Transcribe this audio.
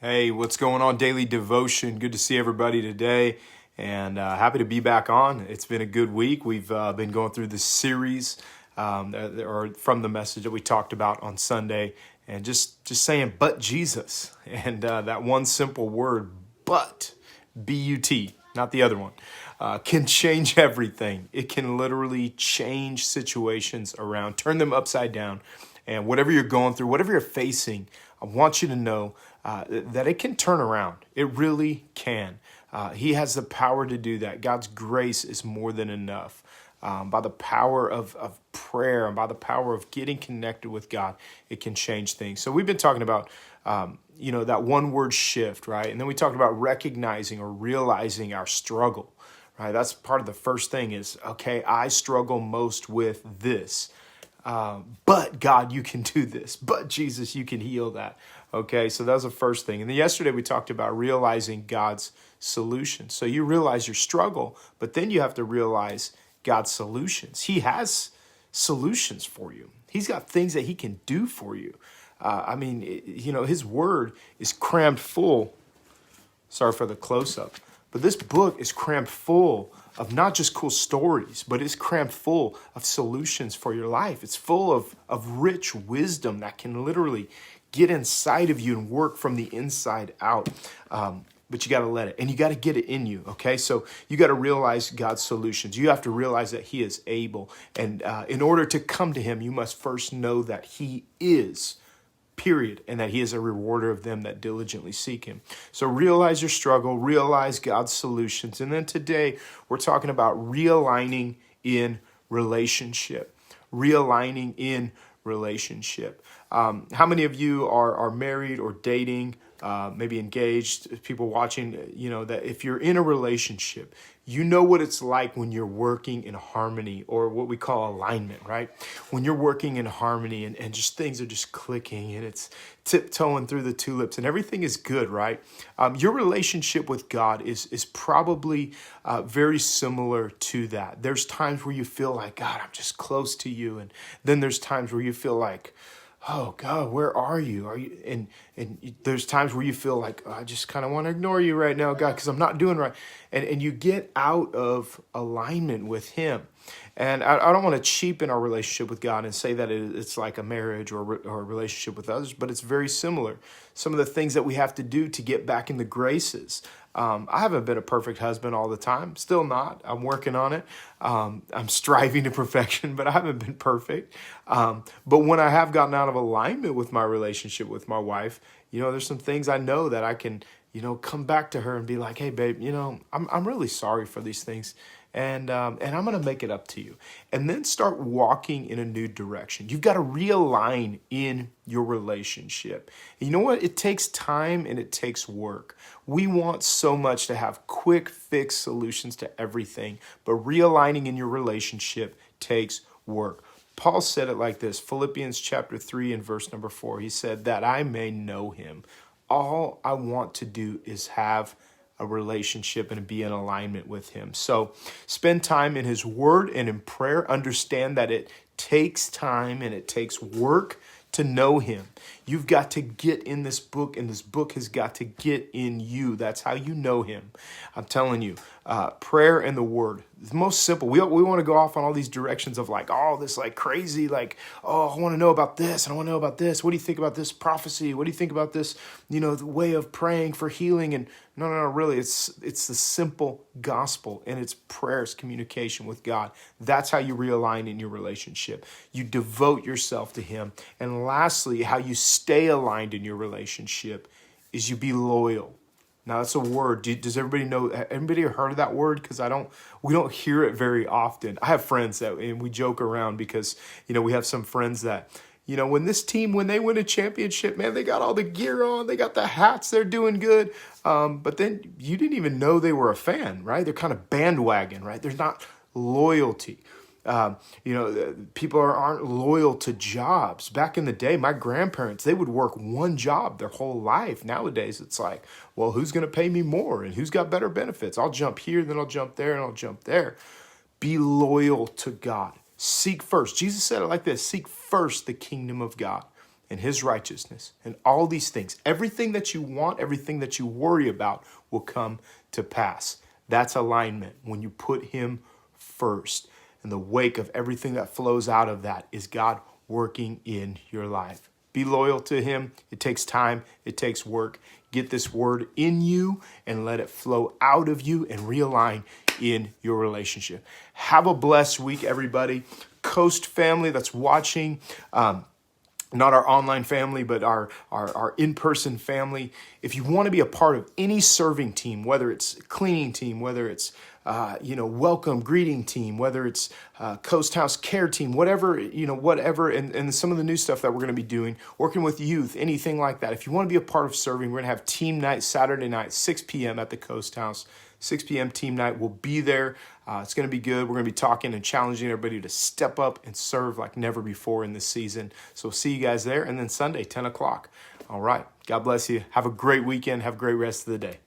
Hey, what's going on, Daily Devotion? Good to see everybody today, and happy to be back on. It's been a good week. We've been going through this series, or from the message that we talked about on Sunday, and just saying, but Jesus, and that one simple word, but, B-U-T, not the other one, can change everything. It can literally change situations around, turn them upside down, and whatever you're going through, whatever you're facing, I want you to know that it can turn around. It really can. He has the power to do that. God's grace is more than enough. By the power of prayer and by the power of getting connected with God, it can change things. So we've been talking about, that one word shift, right? And then we talked about recognizing or realizing our struggle, right? That's part of the first thing is, okay, I struggle most with this. But God, you can do this. But Jesus, you can heal that. Okay, so that was the first thing. And then yesterday we talked about realizing God's solution. So you realize your struggle, but then you have to realize God's solutions. He has solutions for you. He's got things that he can do for you. His word is crammed full. Sorry for the close-up. But this book is crammed full of not just cool stories, but it's crammed full of solutions for your life. It's full of rich wisdom that can literally get inside of you and work from the inside out. But you got to let it, and you got to get it in you, okay? So you got to realize God's solutions. You have to realize that he is able. And in order to come to him, you must first know that he is, period, and that he is a rewarder of them that diligently seek him. So realize your struggle, realize God's solutions. And then today we're talking about realigning in relationship. Realigning in relationship. How many of you are married or dating, maybe engaged, people watching, that if you're in a relationship, you know what it's like when you're working in harmony, or what we call alignment, right? When you're working in harmony and just things are just clicking and it's tiptoeing through the tulips and everything is good, right? Your relationship with God is probably very similar to that. There's times where you feel like, God, I'm just close to you. And then there's times where you feel like, oh God, where are you? Are you? And there's times where you feel like, oh, I just kind of want to ignore you right now, God, because I'm not doing right. And you get out of alignment with him. And I don't want to cheapen our relationship with God and say that it's like a marriage or a relationship with others, but it's very similar. Some of the things that we have to do to get back in the graces. I haven't been a perfect husband all the time. Still not. I'm working on it. I'm striving to perfection, but I haven't been perfect. But when I have gotten out of alignment with my relationship with my wife, there's some things I know that I can, come back to her and be like, hey, babe, I'm really sorry for these things. And I'm going to make it up to you. And then start walking in a new direction. You've got to realign in your relationship. And you know what? It takes time and it takes work. We want so much to have quick fix solutions to everything, but realigning in your relationship takes work. Paul said it like this, Philippians chapter 3 and verse number 4. He said, that I may know him. All I want to do is have a relationship and be in alignment with him. So spend time in his word and in prayer. Understand that it takes time and it takes work to know him. You've got to get in this book, and this book has got to get in you. That's how you know him. I'm telling you, prayer and the word. It's most simple. We want to go off on all these directions of like, oh, this like crazy, like, oh, I want to know about this, and I want to know about this. What do you think about this prophecy? What do you think about this, the way of praying for healing? And no, really, it's the simple gospel, and it's prayers, communication with God. That's how you realign in your relationship. You devote yourself to him. And lastly, how you stay aligned in your relationship is you be loyal. Now that's a word. Does everybody know? Anybody heard of that word? Because we don't hear it very often. I have friends and we joke around because we have some friends that when this team, when they win a championship, man, they got all the gear on, they got the hats, they're doing good. But then you didn't even know they were a fan, right? They're kind of bandwagon, right? There's not loyalty. People aren't loyal to jobs. Back in the day, my grandparents, they would work one job their whole life. Nowadays, it's like, well, who's going to pay me more and who's got better benefits? I'll jump here, then I'll jump there, and I'll jump there. Be loyal to God. Seek first. Jesus said it like this, seek first the kingdom of God and his righteousness, and all these things, everything that you want, everything that you worry about will come to pass. That's alignment, when you put him first. And the wake of everything that flows out of that is God working in your life. Be loyal to him. It takes time. It takes work. Get this word in you and let it flow out of you and realign in your relationship. Have a blessed week, everybody. Coast family that's watching, not our online family, but our in-person family. If you want to be a part of any serving team, whether it's cleaning team, whether it's welcome greeting team, whether it's Coast House care team, whatever, and some of the new stuff that we're going to be doing, working with youth, anything like that. If you want to be a part of serving, we're going to have team night Saturday night, 6 p.m. at the Coast House. 6 p.m. team night. We'll be there. It's going to be good. We're going to be talking and challenging everybody to step up and serve like never before in this season. So see you guys there. And then Sunday, 10 o'clock. All right. God bless you. Have a great weekend. Have a great rest of the day.